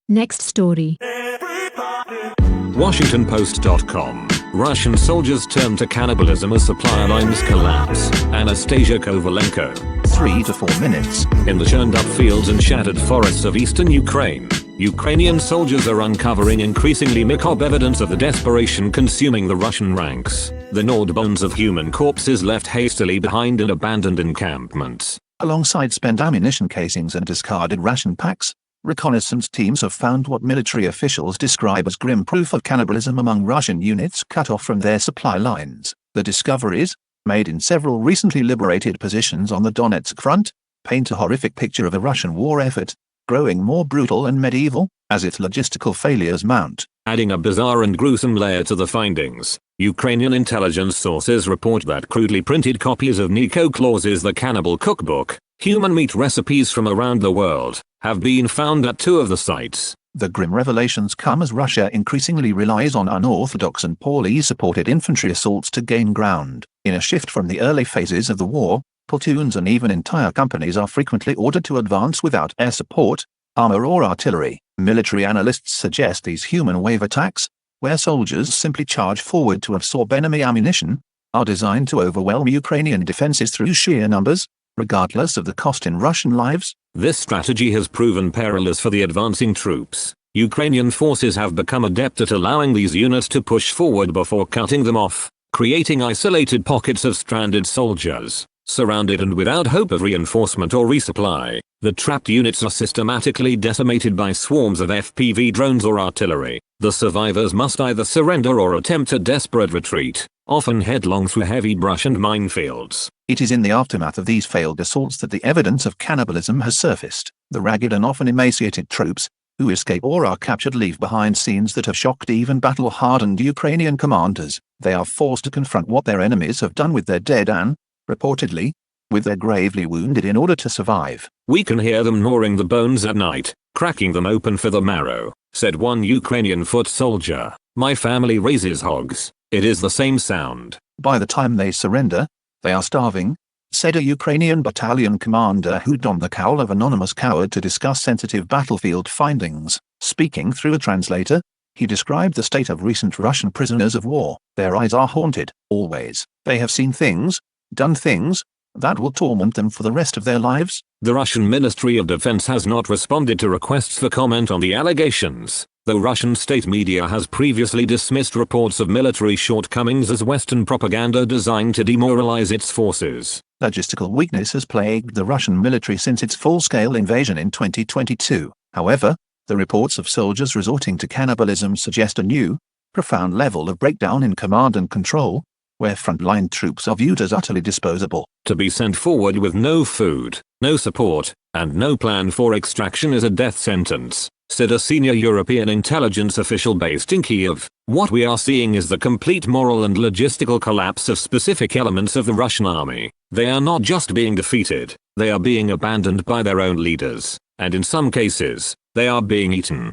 Next story. WashingtonPost.com. Russian soldiers turn to cannibalism as supply lines collapse. Anastasia Kovalenko. 3 to 4 minutes. In the churned up fields and shattered forests of eastern Ukraine, Ukrainian soldiers are uncovering increasingly macabre evidence of the desperation consuming the Russian ranks. The gnawed bones of human corpses left hastily behind in abandoned encampments. Alongside spent ammunition casings and discarded ration packs, reconnaissance teams have found what military officials describe as grim proof of cannibalism among Russian units cut off from their supply lines. The discoveries, made in several recently liberated positions on the Donetsk front, paint a horrific picture of a Russian war effort, growing more brutal and medieval as its logistical failures mount. Adding a bizarre and gruesome layer to the findings, Ukrainian intelligence sources report that crudely printed copies of Nico Claus's The Cannibal Cookbook, human meat recipes from around the world, have been found at 2 of the sites. The grim revelations come as Russia increasingly relies on unorthodox and poorly supported infantry assaults to gain ground. In a shift from the early phases of the war, platoons and even entire companies are frequently ordered to advance without air support, armor or artillery. Military analysts suggest these human wave attacks, where soldiers simply charge forward to absorb enemy ammunition, are designed to overwhelm Ukrainian defenses through sheer numbers, regardless of the cost in Russian lives. This strategy has proven perilous for the advancing troops. Ukrainian forces have become adept at allowing these units to push forward before cutting them off, creating isolated pockets of stranded soldiers. Surrounded and without hope of reinforcement or resupply, the trapped units are systematically decimated by swarms of FPV drones or artillery. The survivors must either surrender or attempt a desperate retreat, often headlong through heavy brush and minefields. It is in the aftermath of these failed assaults that the evidence of cannibalism has surfaced. The ragged and often emaciated troops, who escape or are captured, leave behind scenes that have shocked even battle-hardened Ukrainian commanders. They are forced to confront what their enemies have done with their dead and, reportedly, with their gravely wounded in order to survive. "We can hear them gnawing the bones at night, cracking them open for the marrow," said one Ukrainian foot soldier. "My family raises hogs. It is the same sound." By the time they surrender, they are starving, said a Ukrainian battalion commander who donned the cowl of anonymous coward to discuss sensitive battlefield findings. Speaking through a translator, he described the state of recent Russian prisoners of war. Their eyes are haunted, always. They have seen things, done things, that will torment them for the rest of their lives. The Russian Ministry of Defense has not responded to requests for comment on the allegations, though Russian state media has previously dismissed reports of military shortcomings as Western propaganda designed to demoralize its forces. Logistical weakness has plagued the Russian military since its full-scale invasion in 2022. However, the reports of soldiers resorting to cannibalism suggest a new, profound level of breakdown in command and control, where frontline troops are viewed as utterly disposable. To be sent forward with no food, no support, and no plan for extraction is a death sentence, said a senior European intelligence official based in Kiev. "What we are seeing is the complete moral and logistical collapse of specific elements of the Russian army. They are not just being defeated, they are being abandoned by their own leaders, and in some cases, they are being eaten."